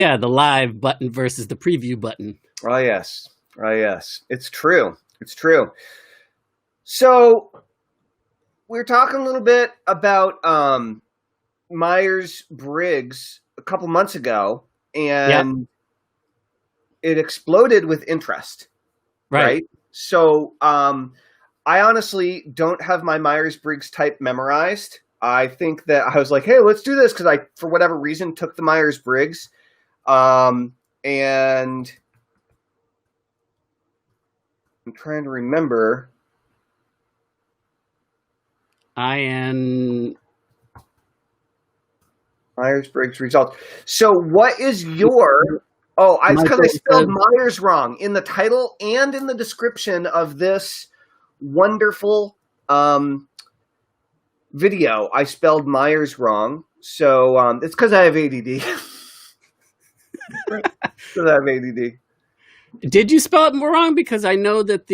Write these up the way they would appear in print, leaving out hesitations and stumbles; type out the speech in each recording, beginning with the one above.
Yeah, the live button versus the preview button. Oh, yes. Oh, yes. It's true. It's true. So we're talking a little bit about Meyers-Briggs a couple months ago, and it exploded with interest, right? So I honestly don't have my Meyers-Briggs type memorized. I think that I was like, hey, let's do this because I, for whatever reason, took the Meyers-Briggs. And I'm trying to remember. Meyers-Briggs results. So what is your... Oh, it's because I spelled Myers wrong in the title and in the description of this wonderful video. I spelled Myers wrong. So it's because I have ADD. Because I have ADD. Did you spell it wrong? Because I know that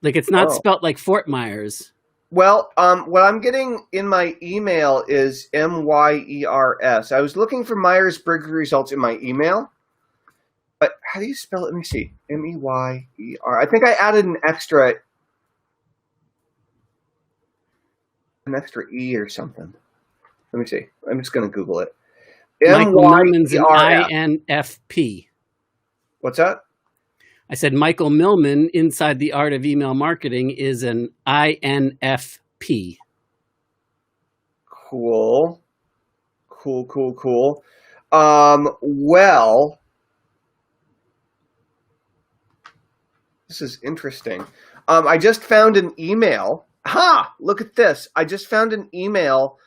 it's not spelt like Fort Myers. Well, what I'm getting in my email is Myers. I was looking for Myers-Briggs results in my email, but how do you spell it? Let me see. Meyer. I think I added an extra E or something. Let me see. I'm just going to Google it. Michael Millman's an INFP. What's that? I said Michael Millman, Inside the Art of Email Marketing, is an INFP. Cool. Well, this is interesting. I just found an email. Look at this. I just found an email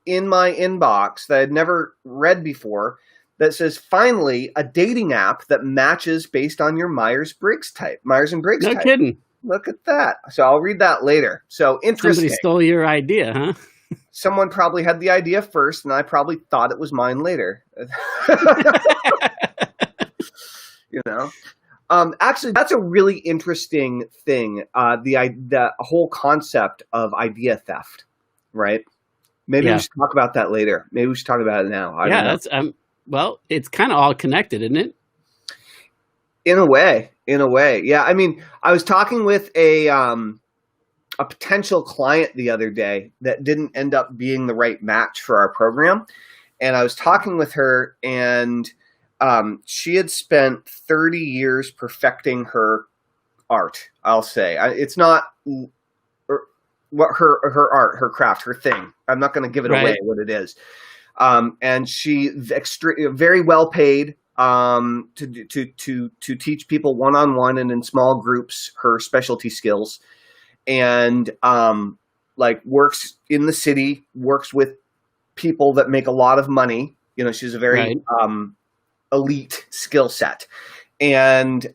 in my inbox that I'd never read before that says, finally, a dating app that matches based on your Myers-Briggs type. Myers-Briggs type. No kidding. Look at that. So I'll read that later. So interesting. Somebody stole your idea, huh? Someone probably had the idea first, and I probably thought it was mine later. You know? Actually, that's a really interesting thing. The whole concept of idea theft, right? Maybe we should talk about that later. Maybe we should talk about it now. I don't know. That's well, it's kind of all connected, isn't it? In a way. Yeah. I mean, I was talking with a potential client the other day that didn't end up being the right match for our program. And I was talking with her, and she had spent 30 years perfecting her art, I'll say. It's not what her art, her craft, her thing. I'm not going to give it away what it is. And she very well paid to teach people one-on-one and in small groups her specialty skills, and works in the city, works with people that make a lot of money. You know, she's a very elite skill set, and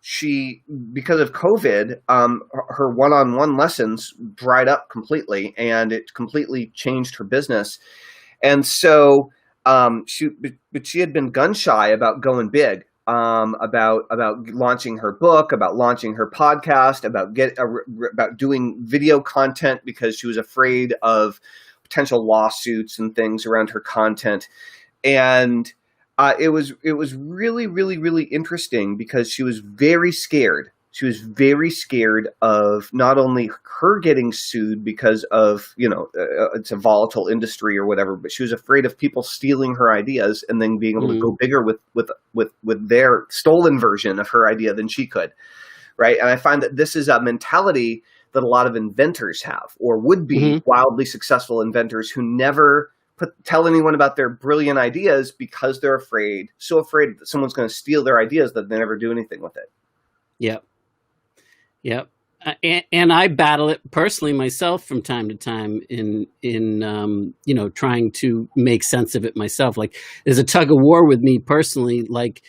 she, because of COVID, her one-on-one lessons dried up completely, and it completely changed her business. And so she had been gun shy about going big, about launching her book, about launching her podcast, about doing video content, because she was afraid of potential lawsuits and things around her content. And it was really, really, really interesting, because she was very scared. She was very scared of not only her getting sued because of, it's a volatile industry or whatever, but she was afraid of people stealing her ideas and then being able to go bigger with their stolen version of her idea than she could. Right. And I find that this is a mentality that a lot of inventors have, or would be wildly successful inventors, who never tell anyone about their brilliant ideas because they're so afraid that someone's going to steal their ideas that they never do anything with it. Yep. And I battle it personally myself from time to time in trying to make sense of it myself. Like, there's a tug of war with me personally. Like,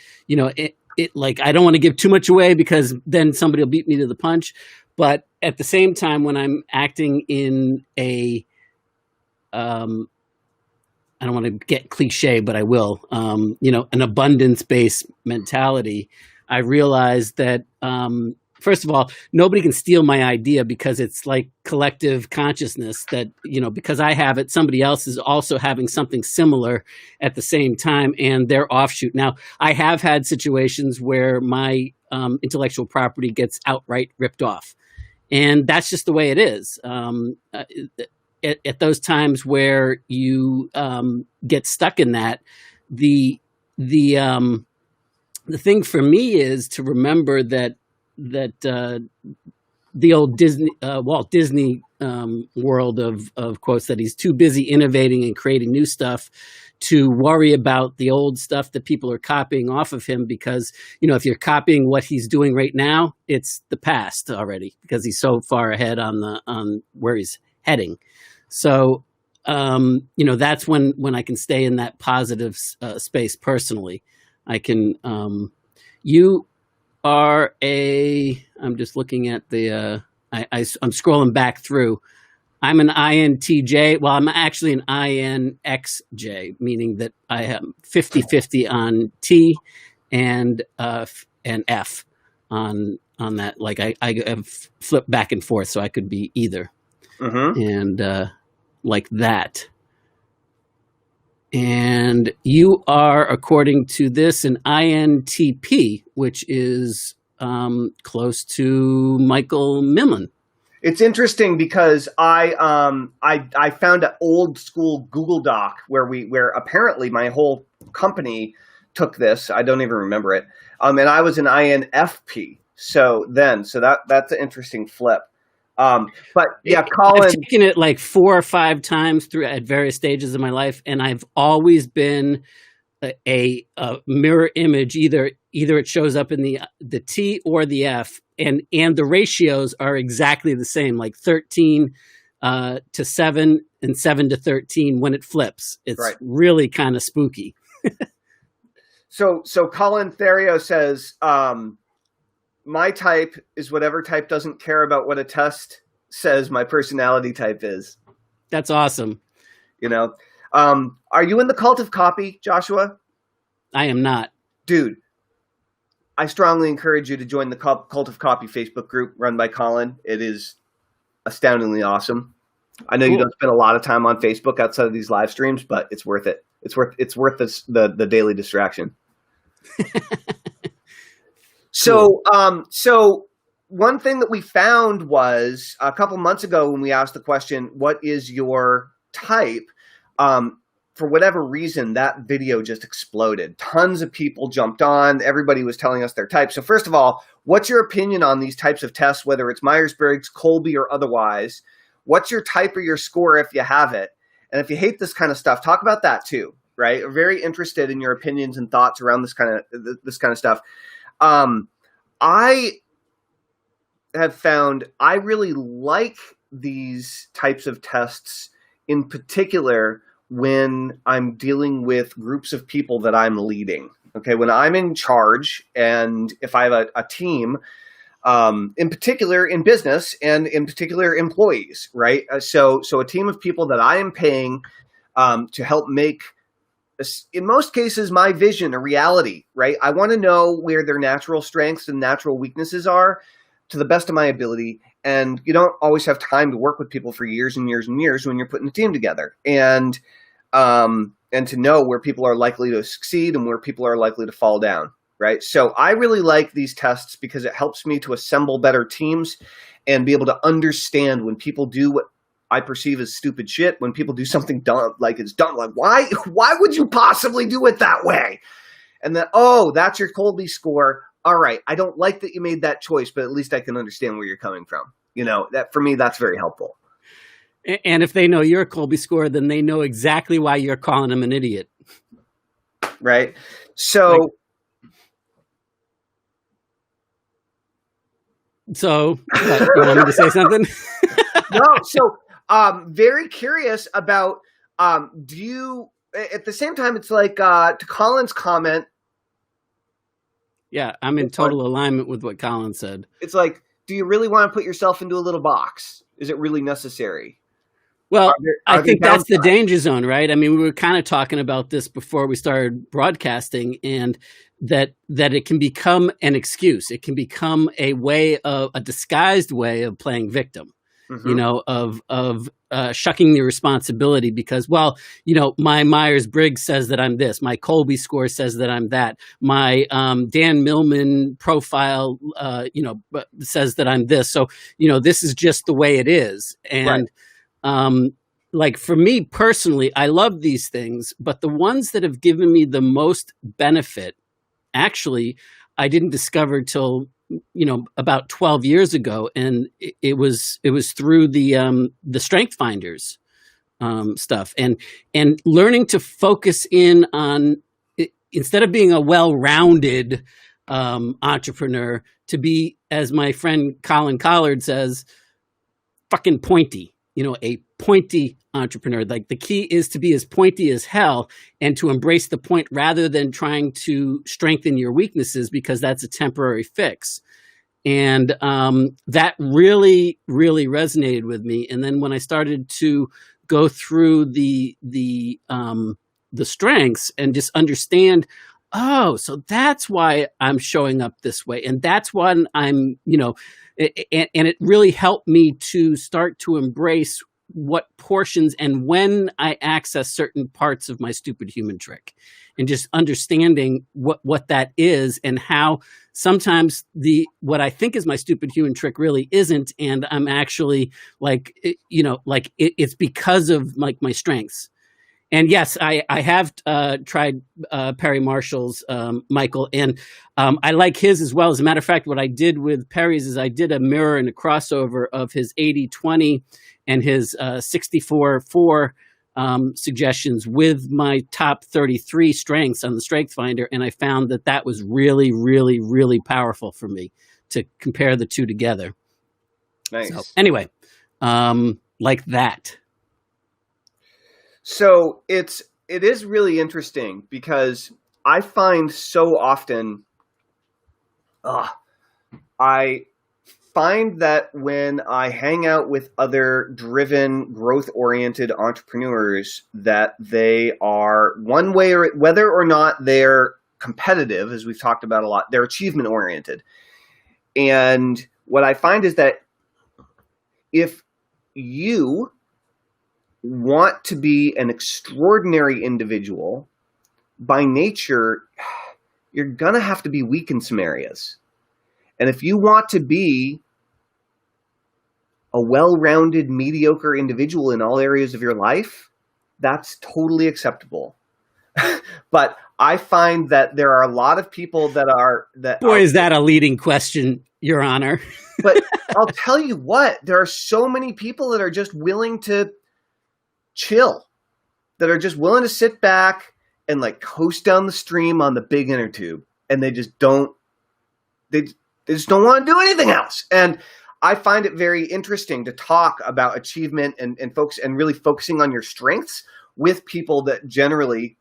like, I don't want to give too much away because then somebody will beat me to the punch. But at the same time, when I'm acting in I don't want to get cliche, but I will, an abundance-based mentality, I realize that, first of all, nobody can steal my idea because it's like collective consciousness that, because I have it, somebody else is also having something similar at the same time, and they're offshoot. Now, I have had situations where my intellectual property gets outright ripped off, and that's just the way it is. At those times where you get stuck in that, the thing for me is to remember that the old Walt Disney world of quotes, that he's too busy innovating and creating new stuff to worry about the old stuff that people are copying off of him, because if you're copying what he's doing right now, it's the past already, because he's so far ahead on where he's heading. So that's when I can stay in that positive space personally. I can you are I'm just looking at the I'm scrolling back through. I'm an INTJ. Well, I'm actually an INXJ, meaning that I have 50-50 on T and F on that. Like I have flipped back and forth, so I could be either. Mm-hmm. And like that. And you are, according to this, an INTP, which is close to Michael Millman. It's interesting because I found an old school Google Doc where apparently my whole company took this. I don't even remember it. And I was an INFP. So that's an interesting flip. But yeah, Colin, I've taken it like 4 or 5 times through at various stages of my life, and I've always been a mirror image. Either it shows up in the T or the F, and the ratios are exactly the same, like 13 to 7 and 7 to 13 when it flips. It's right. Really kind of spooky. So Colin Therio says, my type is whatever type doesn't care about what a test says my personality type is. That's awesome. Are you in the cult of copy, Joshua? I am not. Dude, I strongly encourage you to join the Cult of Copy Facebook group run by Colin. It is astoundingly awesome. I know You don't spend a lot of time on Facebook outside of these live streams, but it's worth it. It's worth the daily distraction. So one thing that we found was a couple months ago when we asked the question, what is your type? For whatever reason, that video just exploded. Tons of people jumped on. Everybody was telling us their type. So first of all, what's your opinion on these types of tests, whether it's Meyers-Briggs, Kolbe, or otherwise? What's your type or your score if you have it? And if you hate this kind of stuff, talk about that too, right? I'm very interested in your opinions and thoughts around this kind of stuff. I have found I really like these types of tests, in particular when I'm dealing with groups of people that I'm leading. Okay, when I'm in charge, and if I have a team, in particular in business and in particular employees, right? So a team of people that I am paying to help make, in most cases, my vision a reality, right? I want to know where their natural strengths and natural weaknesses are to the best of my ability. And you don't always have time to work with people for years and years and years when you're putting a team together. And to know where people are likely to succeed and where people are likely to fall down, right? So I really like these tests because it helps me to assemble better teams and be able to understand when people do what I perceive as stupid shit, when people do something dumb, like it's dumb, like why would you possibly do it that way? And then, oh, that's your Kolbe score. All right, I don't like that you made that choice, but at least I can understand where you're coming from. That for me, that's very helpful. And if they know your Kolbe score, then they know exactly why you're calling them an idiot. Right. So, you want me to say something? No. So, very curious about, do you, at the same time, it's like, to Colin's comment. Yeah, I'm in total alignment with what Colin said. It's like, do you really want to put yourself into a little box? Is it really necessary? Well, I think that's the danger zone, right? I mean, we were kind of talking about this before we started broadcasting, and that it can become an excuse. It can become a disguised way of playing victim, Mm-hmm. of shucking the responsibility because, well, my Meyers-Briggs says that I'm this, my Kolbe score says that I'm that, my Dan Millman profile, says that I'm this. So, this is just the way it is. Right. And like for me personally, I love these things, but the ones that have given me the most benefit, actually, I didn't discover till about 12 years ago, and it was through the Strength Finders stuff, and learning to focus in on instead of being a well-rounded entrepreneur, to be, as my friend Colin Collard says, fucking pointy. A pointy entrepreneur. Like the key is to be as pointy as hell and to embrace the point rather than trying to strengthen your weaknesses because that's a temporary fix. And that really, really resonated with me. And then when I started to go through the strengths and just understand, oh, so that's why I'm showing up this way, and that's why I'm, and it really helped me to start to embrace what portions and when I access certain parts of my stupid human trick, and just understanding what that is and how sometimes what I think is my stupid human trick really isn't, and I'm actually it's because of like my strengths. And yes, I have tried Perry Marshall's, Michael, and I like his as well. As a matter of fact, what I did with Perry's is I did a mirror and a crossover of his 80-20 and his 64-4 suggestions with my top 33 strengths on the Strength Finder, and I found that was really, really, really powerful for me to compare the two together. Nice. So anyway, like that. So it is really interesting because I find so often, I find that when I hang out with other driven, growth-oriented entrepreneurs, that they are one way, or whether or not they're competitive, as we've talked about a lot, they're achievement-oriented. And what I find is that if you want to be an extraordinary individual, by nature, you're going to have to be weak in some areas. And if you want to be a well-rounded, mediocre individual in all areas of your life, that's totally acceptable. But I find that there are a lot of people that are... Is that a leading question, Your Honor? But I'll tell you what, there are so many people that are just willing to chill, that are just willing to sit back and like coast down the stream on the big inner tube, and they just don't want to do anything else. And I find it very interesting to talk about achievement and focus, and really focusing on your strengths with people that generally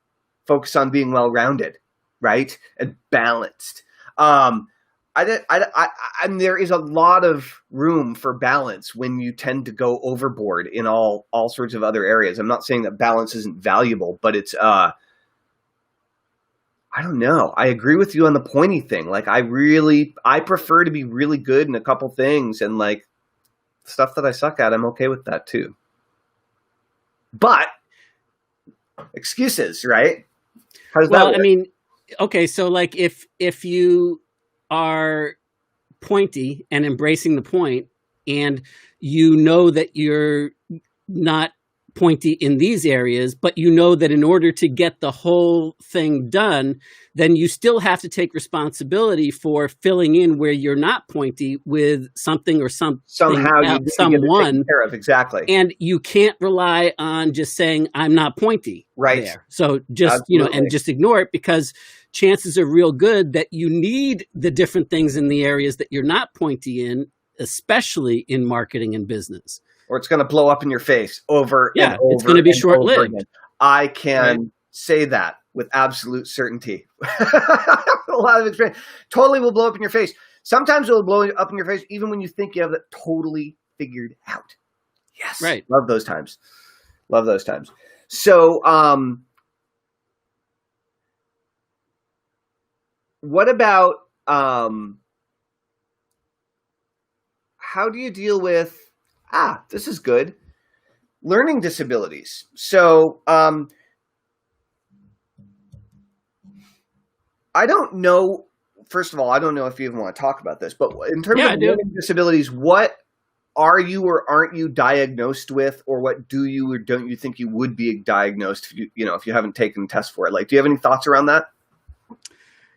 focus on being well-rounded, right, and balanced. And there is a lot of room for balance when you tend to go overboard in all sorts of other areas. I'm not saying that balance isn't valuable, but it's, I don't know. I agree with you on the pointy thing. Like I prefer to be really good in a couple things, and like stuff that I suck at, I'm okay with that too. But excuses, right? How does that work? I mean, okay, so like if you are pointy and embracing the point, and you know that you're not pointy in these areas, but you know that in order to get the whole thing done, then you still have to take responsibility for filling in where you're not pointy with something or somehow you someone care of. Exactly. And you can't rely on just saying I'm not pointy, right there. So just Absolutely. And just ignore it, because chances are real good that you need the different things in the areas that you're not pointy in, especially in marketing and business. Or it's going to blow up in your face over and over. It's going to be short-lived. I can say that with absolute certainty. A lot of experience. Totally will blow up in your face. Sometimes it will blow up in your face even when you think you have it totally figured out. Yes. Right. Love those times. Love those times. So what about how do you deal with this is good, learning disabilities? So I don't know. First of all, I don't know if you even want to talk about this, but in terms of learning disabilities, what are you or aren't you diagnosed with, or what do you or don't you think you would be diagnosed if if you haven't taken a test for it? Like, do you have any thoughts around that?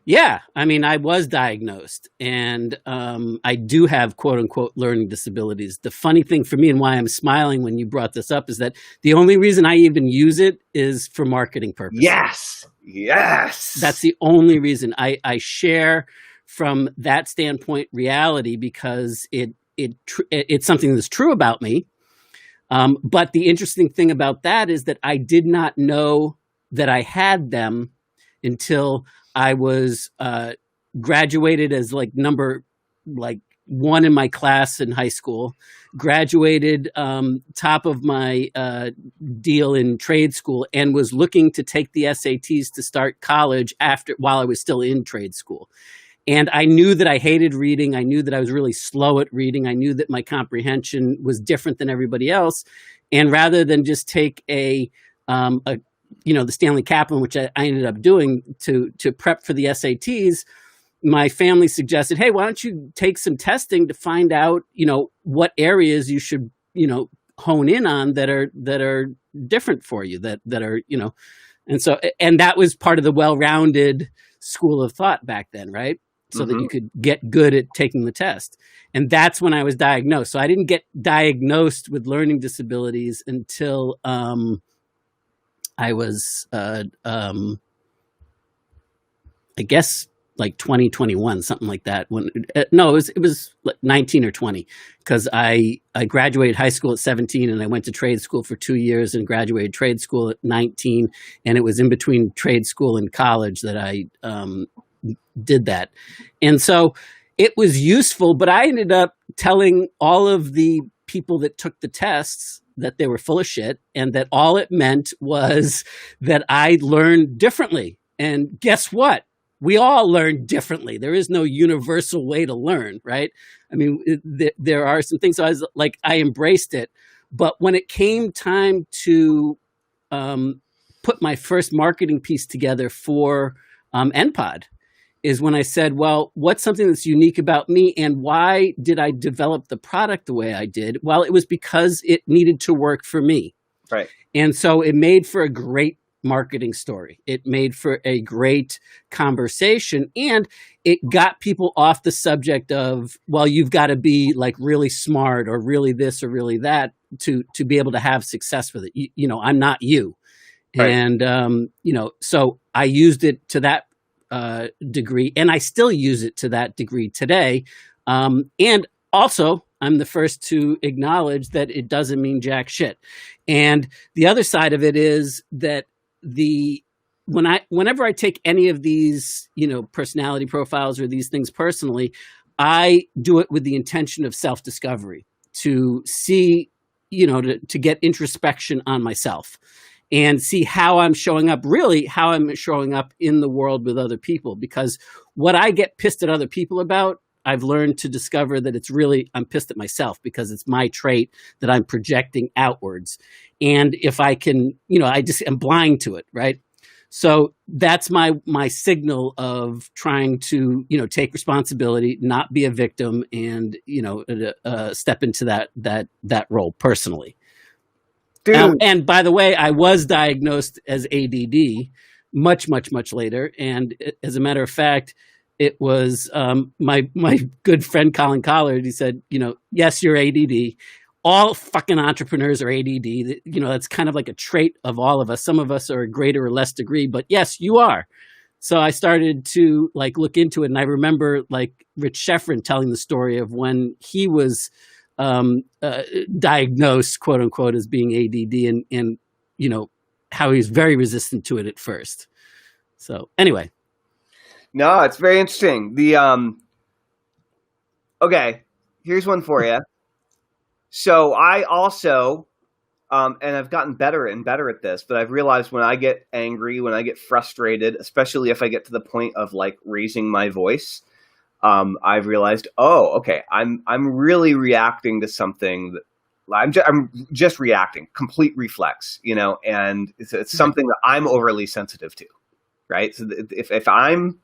Yeah, I mean, I was diagnosed, and I do have quote unquote learning disabilities. The funny thing for me, and why I'm smiling when you brought this up, is that the only reason I even use it is for marketing purposes. Yes. That's the only reason I share from that standpoint reality, because it's something that's true about me. But the interesting thing about that is that I did not know that I had them until I was graduated as number one in my class in high school, graduated top of my deal in trade school, and was looking to take the SATs to start college while I was still in trade school. And I knew that I hated reading. I knew that I was really slow at reading. I knew that my comprehension was different than everybody else. And rather than just take the Stanley Kaplan, which I ended up doing to prep for the SATs, my family suggested, hey, why don't you take some testing to find out, what areas you should, hone in on that are different for you, that are, and that was part of the well-rounded school of thought back then, right? So that you could get good at taking the test. And that's when I was diagnosed. So I didn't get diagnosed with learning disabilities until I was, I guess, like 2021, something like that. No, it was like 19 or 20, because I graduated high school at 17, and I went to trade school for 2 years and graduated trade school at 19. And it was in between trade school and college that I did that. And so it was useful, but I ended up telling all of the people that took the tests that they were full of shit, and that all it meant was that I learned differently. And guess what? We all learn differently. There is no universal way to learn, right? I mean, there are some things. So I embraced it. But when it came time to put my first marketing piece together for NPOD, is when I said, well, what's something that's unique about me, and why did I develop the product the way I did? Well, it was because it needed to work for me. Right. And so it made for a great marketing story. It made for a great conversation, and it got people off the subject of, well, you've got to be like really smart or really this or really that to be able to have success with it. I'm not you. Right. And, so I used it to that degree, and I still use it to that degree today. And also, I'm the first to acknowledge that it doesn't mean jack shit. And the other side of it is that whenever I take any of these, personality profiles or these things personally, I do it with the intention of self-discovery, to see, to get introspection on myself and see how I'm showing up in the world with other people. Because what I get pissed at other people about, I've learned to discover that I'm pissed at myself, because it's my trait that I'm projecting outwards. And if I can, I just am blind to it, right? So that's my signal of trying to, take responsibility, not be a victim, and, step into that role personally. And by the way, I was diagnosed as ADD much, much, much later. And as a matter of fact, it was my good friend Colin Collard. He said, yes, you're ADD. All fucking entrepreneurs are ADD. That's kind of like a trait of all of us. Some of us are a greater or less degree, but yes, you are. So I started to look into it. And I remember Rich Sheffrin telling the story of when he was diagnosed, quote unquote, as being ADD, and how he's very resistant to it at first. So anyway. No, it's very interesting. Okay, here's one for you. So I also And I've gotten better and better at this, but I've realized when I get angry, when I get frustrated, especially if I get to the point of like raising my voice, I've realized, oh, okay, I'm really reacting to something that I'm just reacting, complete reflex, and it's something that I'm overly sensitive to, right? So if I'm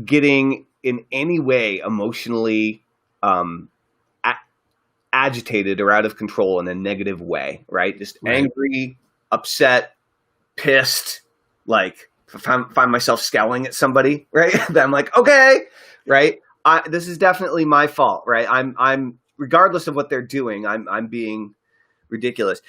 getting in any way emotionally agitated or out of control in a negative way, right? Just angry, upset, pissed, like if I find myself scowling at somebody, right? Then I'm like, okay, right? This is definitely my fault, right? I'm regardless of what they're doing, I'm being ridiculous.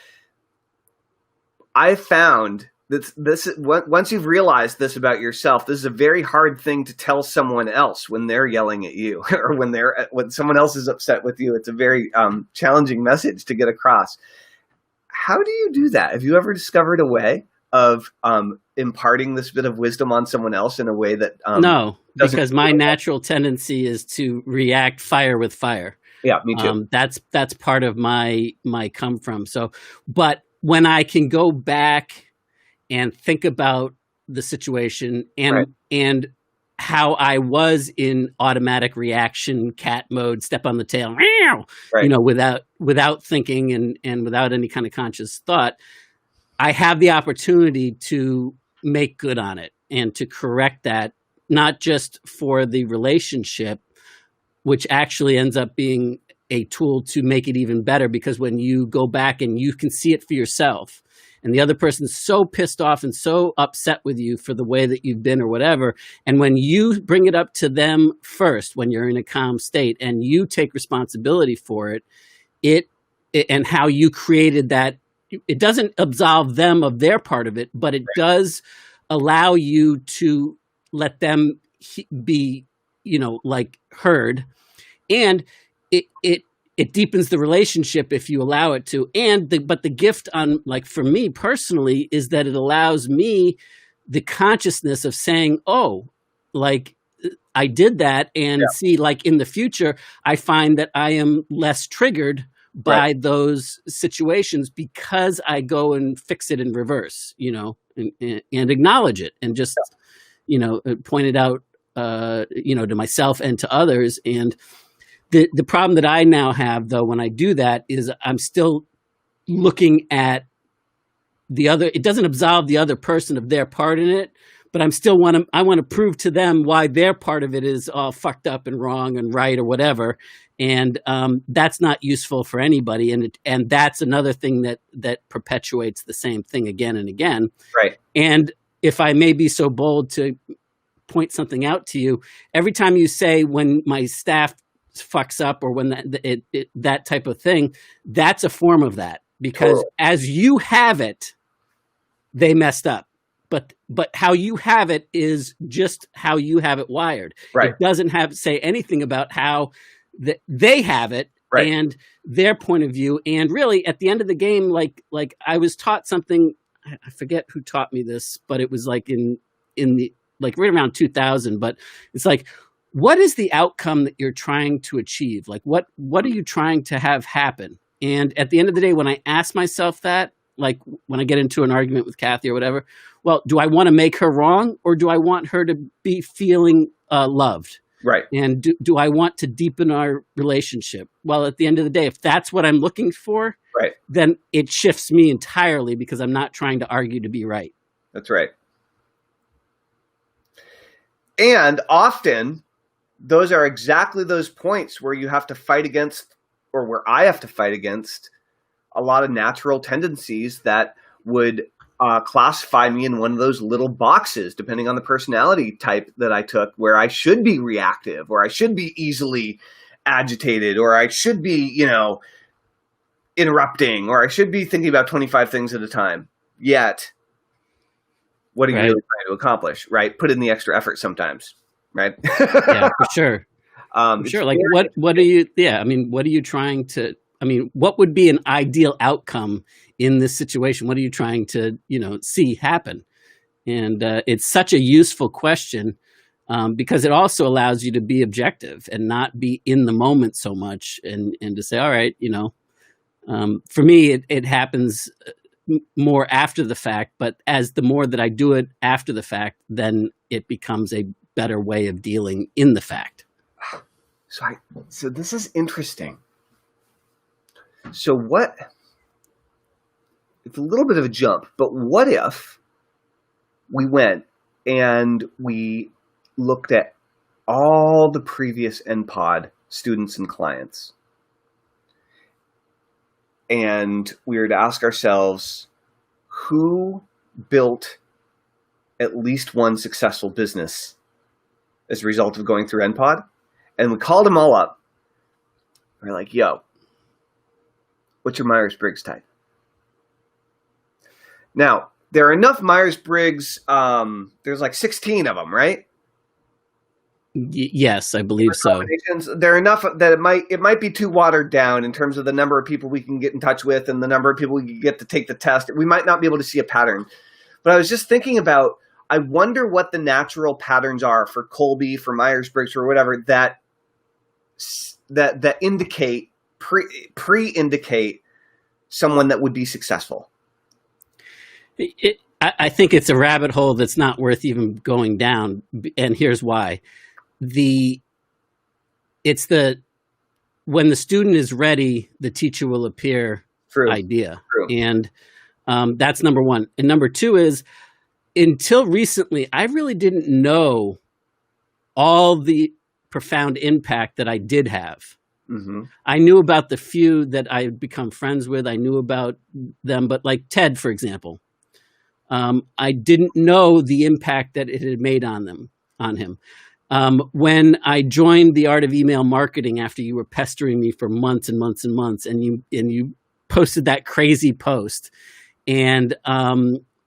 I found that once you've realized this about yourself, this is a very hard thing to tell someone else when they're yelling at you or when someone else is upset with you. It's a very challenging message to get across. How do you do that? Have you ever discovered a way of imparting this bit of wisdom on someone else in a way that no, because my natural tendency is to react fire with fire. Yeah, me too. That's part of my come from. So, but when I can go back and think about the situation and how I was in automatic reaction, cat mode, step on the tail, without thinking and without any kind of conscious thought, I have the opportunity to make good on it and to correct that, not just for the relationship, which actually ends up being a tool to make it even better, because when you go back and you can see it for yourself and the other person's so pissed off and so upset with you for the way that you've been or whatever, and when you bring it up to them first, when you're in a calm state and you take responsibility for it and how you created that, it doesn't absolve them of their part of it, but it does allow you to let them be, like heard. And it deepens the relationship if you allow it to. But the gift on, like, for me personally, is that it allows me the consciousness of saying, oh, like I did that, and see, like in the future, I find that I am less triggered by those situations because I go and fix it in reverse, and acknowledge it and just, point it out, to myself and to others. And the problem that I now have, though, when I do that, is I'm still looking at the other. It doesn't absolve the other person of their part in it, but I want to prove to them why their part of it is all fucked up and wrong and right or whatever. And that's not useful for anybody. And that's another thing that perpetuates the same thing again and again. Right. And if I may be so bold to point something out to you, every time you say when my staff fucks up or when that type of thing, that's a form of that, because as you have it, they messed up. But how you have it is just how you have it wired. Right. It doesn't say anything about how they have it and their point of view. And really, at the end of the game, like I was taught something. I forget who taught me this, but it was like in the like right around 2000. But it's like, what is the outcome that you're trying to achieve? Like, what are you trying to have happen? And at the end of the day, when I ask myself that, like when I get into an argument with Kathy or whatever, well, do I want to make her wrong, or do I want her to be feeling loved? Right. And do I want to deepen our relationship? Well, at the end of the day, if that's what I'm looking for, then it shifts me entirely, because I'm not trying to argue to be right. That's right. And often those are exactly those points where you have to fight against, or where I have to fight against, a lot of natural tendencies that would classify me in one of those little boxes, depending on the personality type that I took, where I should be reactive, or I should be easily agitated, or I should be, interrupting, or I should be thinking about 25 things at a time. Yet, what are you really trying to accomplish, right? Put in the extra effort sometimes, right? Yeah, for sure. For sure. Like, what are you, what are you trying to, what would be an ideal outcome in this situation? What are you trying to, see happen? And it's such a useful question, because it also allows you to be objective and not be in the moment so much, and to say, all right, For me, it happens more after the fact, but as the more that I do it after the fact, then it becomes a better way of dealing in the fact. So this is interesting. So what, it's a little bit of a jump, but what if we went and we looked at all the previous NPOD students and clients, and we were to ask ourselves, who built at least one successful business as a result of going through NPOD? And we called them all up. We're like, yo, what's your Meyers-Briggs type? Now, there are enough Meyers-Briggs, there's like 16 of them, right? Yes, I believe so. There are enough that it might be too watered down in terms of the number of people we can get in touch with and the number of people we can get to take the test. We might not be able to see a pattern. But I was just thinking about, I wonder what the natural patterns are for Kolbe, for Meyers-Briggs, or whatever, that indicate, pre-indicate someone that would be successful. I think it's a rabbit hole that's not worth even going down, and here's why. When the student is ready, the teacher will appear. True. Idea. True. And that's number one. And number two is, until recently, I really didn't know all the profound impact that I did have. Mm-hmm. I knew about the few that I had become friends with. I knew about them, but like Ted, for example, I didn't know the impact that it had made on him. When I joined the Art of Email Marketing after you were pestering me for months and months and months, and you posted that crazy post, and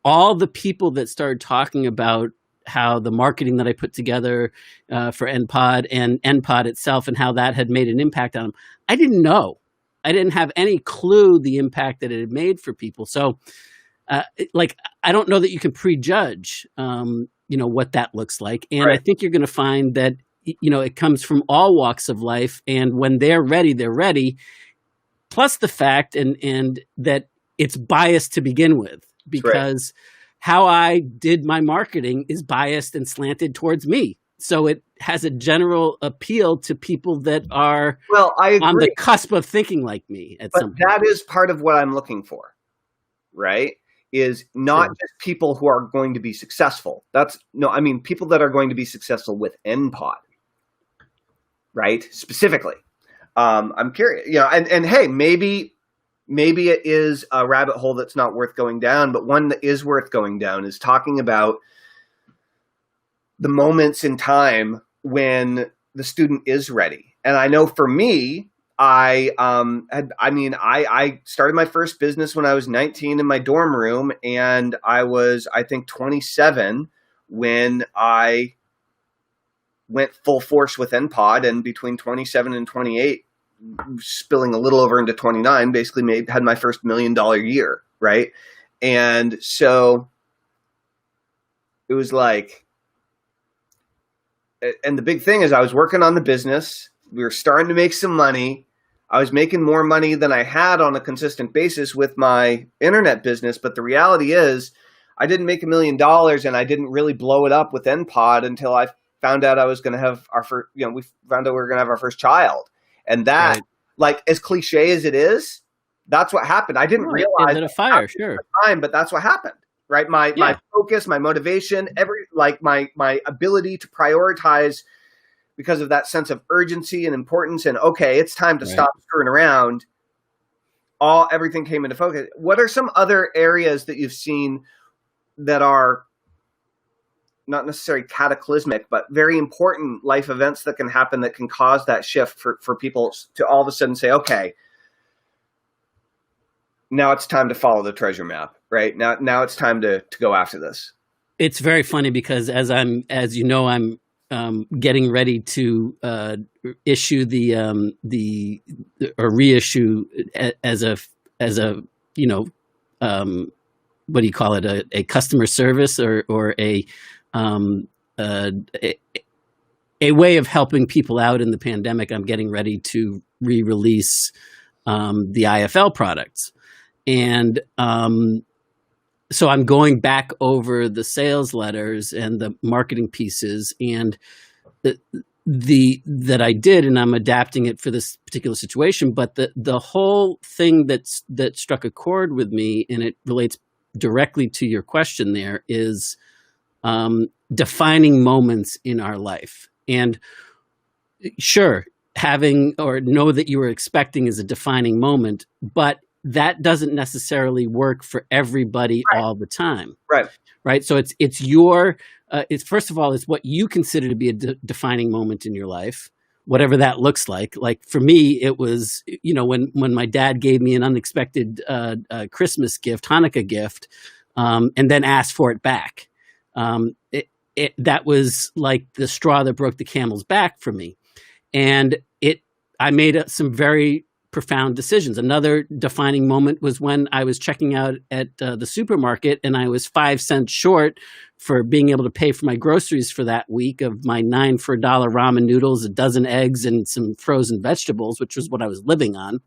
all the people that started talking about how the marketing that I put together for NPOD and NPOD itself and how that had made an impact on them, I didn't know. I didn't have any clue the impact that it had made for people. So, I don't know that you can prejudge, what that looks like. And right. I think you're going to find that, it comes from all walks of life. And when they're ready, they're ready. Plus the fact and that it's biased to begin with, because how I did my marketing is biased and slanted towards me. So it has a general appeal to people that are on the cusp of thinking like me at some point. That is part of what I'm looking for, right? Is not just people who are going to be successful. People that are going to be successful with NPOD, right? Specifically. I'm curious, and hey, maybe it is a rabbit hole that's not worth going down, but one that is worth going down is talking about the moments in time when the student is ready. And I know for me, I started my first business when I was 19 in my dorm room, and I was, I think, 27 when I went full force with NPOD, and between 27 and 28, spilling a little over into 29, basically had my first $1 million year, right? And so it was like, and the big thing is I was working on the business. We were starting to make some money. I was making more money than I had on a consistent basis with my internet business. But the reality is I didn't make $1 million, and I didn't really blow it up with NPOD until I found out I was going to have our first, we found out we were going to have our first child. And that, like, as cliche as it is, that's what happened. I didn't realize it a fire, sure. At the time, but that's what happened, right? My focus, my motivation, my ability to prioritize because of that sense of urgency and importance, and okay, it's time to stop screwing around. Everything came into focus. What are some other areas that you've seen that are not necessarily cataclysmic, but very important life events that can happen that can cause that shift for people to all of a sudden say, okay, now it's time to follow the treasure map, right? Now it's time to go after this. It's very funny because as I'm getting ready to issue or reissue as a what do you call it, a customer service or a way of helping people out in the pandemic. I'm getting ready to re-release the IFL products. And so I'm going back over the sales letters and the marketing pieces and that I did, and I'm adapting it for this particular situation. But the whole thing that struck a chord with me, and it relates directly to your question there, is defining moments in our life. And sure, having or know that you were expecting is a defining moment, but that doesn't necessarily work for everybody all the time. Right. So it's your, it's first of all, it's what you consider to be a defining moment in your life, whatever that looks like. Like for me, it was, when my dad gave me an unexpected Christmas gift, Hanukkah gift, and then asked for it back. That was like the straw that broke the camel's back for me. And I made some very profound decisions. Another defining moment was when I was checking out at the supermarket and I was 5 cents short for being able to pay for my groceries for that week of my 9 for $1 ramen noodles, a dozen eggs, and some frozen vegetables, which was what I was living on,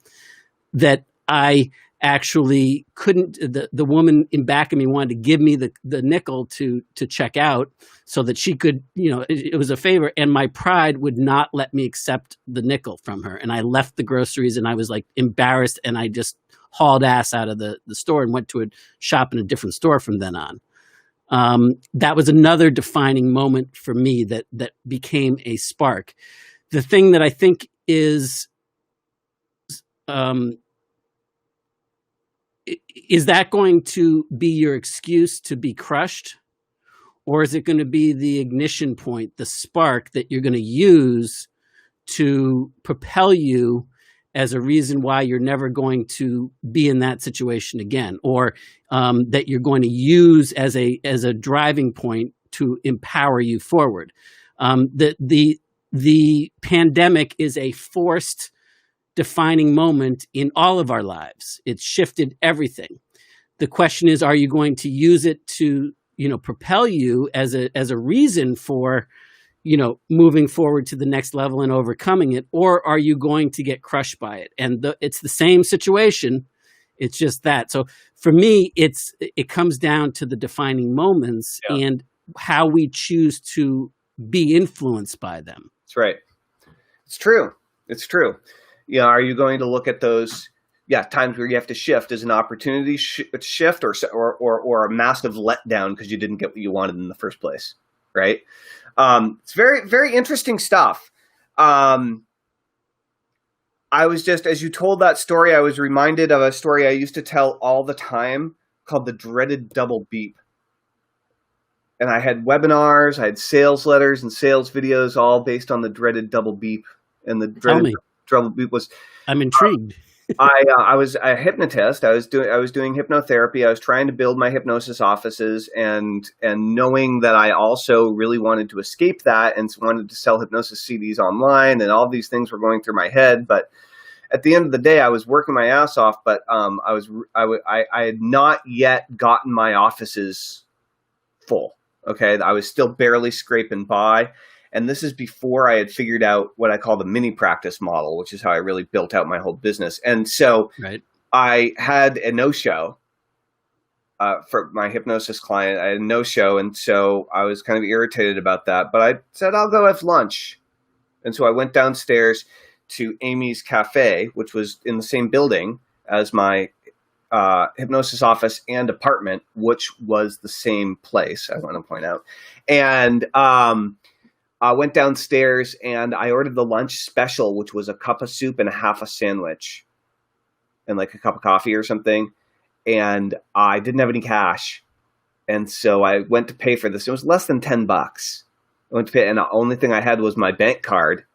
that I actually couldn't, the woman in back of me wanted to give me the nickel to check out so that she could, it was a favor, and my pride would not let me accept the nickel from her. And I left the groceries and I was like embarrassed, and I just hauled ass out of the store and went to a shop in a different store from then on. That was another defining moment for me that became a spark. The thing that I think is that going to be your excuse to be crushed? Or is it going to be the ignition point, the spark that you're going to use to propel you as a reason why you're never going to be in that situation again? Or that you're going to use as a driving point to empower you forward? The pandemic is a forced defining moment in all of our lives. It's shifted everything. The question is, are you going to use it to, propel you as a reason for, moving forward to the next level and overcoming it, or are you going to get crushed by it? And it's the same situation. It's just that. So for me, it comes down to the defining moments and how we choose to be influenced by them. That's right. It's true. Are you going to look at those times where you have to shift as an opportunity shift or a massive letdown because you didn't get what you wanted in the first place, right? It's very, very interesting stuff. I was just, as you told that story, I was reminded of a story I used to tell all the time called the dreaded double beep. And I had webinars, I had sales letters and sales videos all based on the dreaded double beep. And the dreaded double beep was... I'm intrigued. I was a hypnotist. I was doing hypnotherapy. I was trying to build my hypnosis offices, and knowing that I also really wanted to escape that and wanted to sell hypnosis CDs online, and all these things were going through my head. But at the end of the day, I was working my ass off. But I had not yet gotten my offices full. Okay, I was still barely scraping by. And this is before I had figured out what I call the mini practice model, which is how I really built out my whole business. And so I had a no-show for my hypnosis client. I had a no-show. And so I was kind of irritated about that. But I said, I'll go have lunch. And so I went downstairs to Amy's Cafe, which was in the same building as my hypnosis office and apartment, which was the same place, I want to point out. And I went downstairs and I ordered the lunch special, which was a cup of soup and a half a sandwich and like a cup of coffee or something. And I didn't have any cash. And so I went to pay for this. It was less than $10. I went to pay, and the only thing I had was my bank card,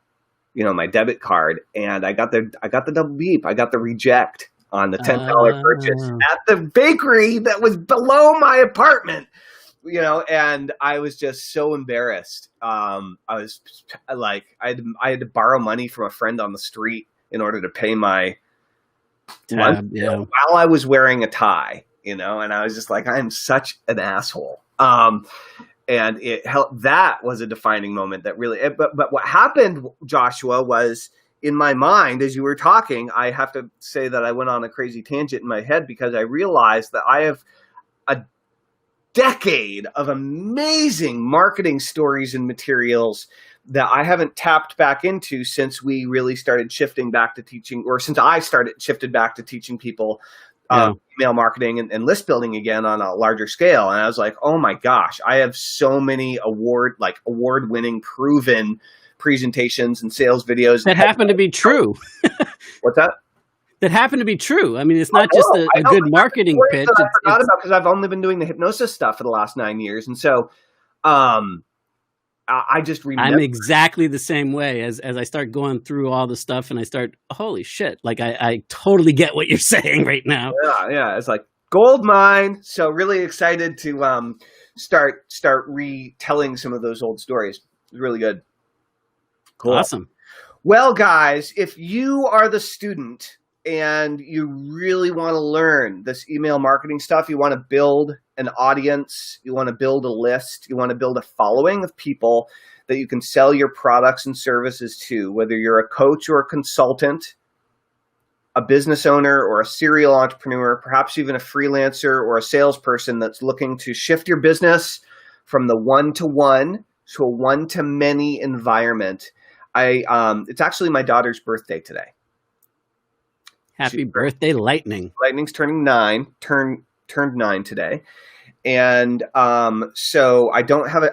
my debit card. And I got the double beep. I got the reject on the $10 purchase at the bakery that was below my apartment. And I was just so embarrassed. I was like, I had to borrow money from a friend on the street in order to pay my lunch while I was wearing a tie, and I was just like, I am such an asshole. And it helped. That was a defining moment that really, but what happened, Joshua, was in my mind, as you were talking, I have to say that I went on a crazy tangent in my head because I realized that I have a decade of amazing marketing stories and materials that I haven't tapped back into since we really started shifting back to teaching, or since I shifted back to teaching people email marketing and list building again on a larger scale. And I was like, oh my gosh, I have so many award-winning, proven presentations and sales videos that happen to be true. What's that? That happen to be true. I mean, it's not just a good marketing pitch. I forgot about because I've only been doing the hypnosis stuff for the last 9 years, and so I just remember. I'm exactly the same way as I start going through all the stuff, and I start, holy shit! Like I totally get what you're saying right now. Yeah, it's like gold mine. So really excited to start retelling some of those old stories. It's really good. Cool. Awesome. Well, guys, if you are the student and you really want to learn this email marketing stuff, you want to build an audience, you want to build a list, you want to build a following of people that you can sell your products and services to, whether you're a coach or a consultant, a business owner or a serial entrepreneur, perhaps even a freelancer or a salesperson that's looking to shift your business from the one-to-one to a one-to-many environment. It's actually my daughter's birthday today. Happy birthday, Lightning. Lightning's turned 9 today. And so I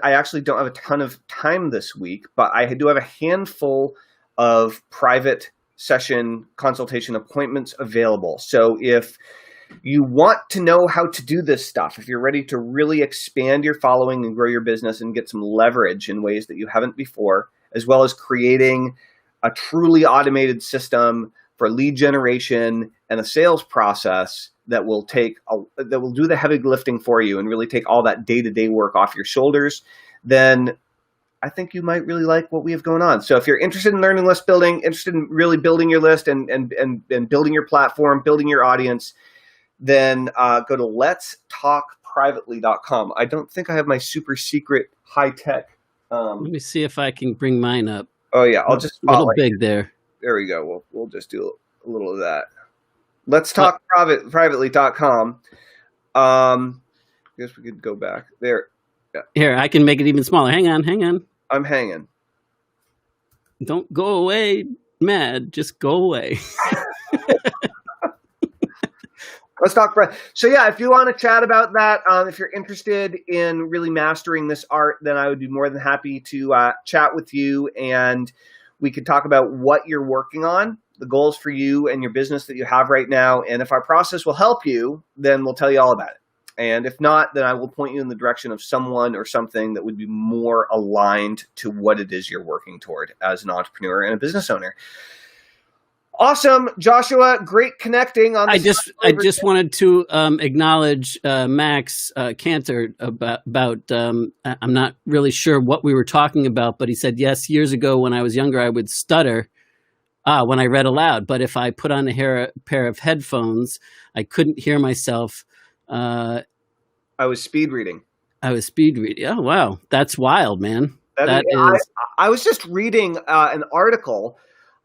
actually don't have a ton of time this week, but I do have a handful of private session consultation appointments available. So if you want to know how to do this stuff, if you're ready to really expand your following and grow your business and get some leverage in ways that you haven't before, as well as creating a truly automated system for lead generation and a sales process that will do the heavy lifting for you and really take all that day-to-day work off your shoulders, then I think you might really like what we have going on. So if you're interested in learning list building, interested in really building your list and building your platform, building your audience, then go to letstalkprivately.com. I don't think I have my super secret high-tech. Let me see if I can bring mine up. Oh yeah, I'll just a little big there. There we go. We'll just do a little of that. Let's talk privately.com. I guess we could go back there. Yeah. Here, I can make it even smaller. Hang on. I'm hanging. Don't go away, mad. Just go away. Let's talk. So yeah, if you want to chat about that, if you're interested in really mastering this art, then I would be more than happy to chat with you, and we could talk about what you're working on, the goals for you and your business that you have right now. And if our process will help you, then we'll tell you all about it. And if not, then I will point you in the direction of someone or something that would be more aligned to what it is you're working toward as an entrepreneur and a business owner. Awesome, Joshua. Great connecting on this. I just wanted to acknowledge Max Cantor about I'm not really sure what we were talking about, but he said, yes, years ago when I was younger, I would stutter when I read aloud. But if I put on a pair of headphones, I couldn't hear myself. I was speed reading. Oh, wow. That's wild, man. I was just reading an article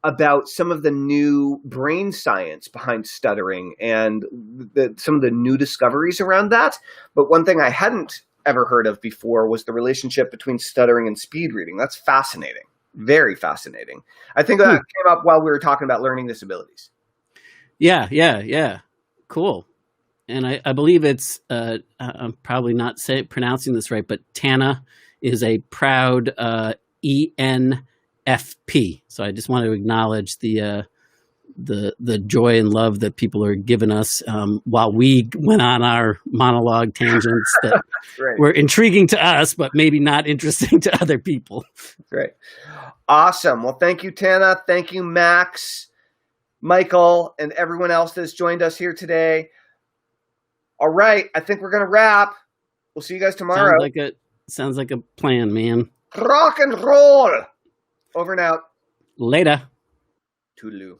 about some of the new brain science behind stuttering and some of the new discoveries around that. But one thing I hadn't ever heard of before was the relationship between stuttering and speed reading. That's fascinating. Very fascinating. I think that came up while we were talking about learning disabilities. Yeah. Cool. And I believe it's, I'm probably not pronouncing this right, but Tana is a proud ENFP. So I just want to acknowledge the joy and love that people are giving us while we went on our monologue tangents that were intriguing to us, but maybe not interesting to other people. Great. Awesome. Well, thank you, Tana. Thank you, Max, Michael, and everyone else that's joined us here today. All right. I think we're going to wrap. We'll see you guys tomorrow. Sounds like a plan, man. Rock and roll. Over and out. Later. Toodaloo.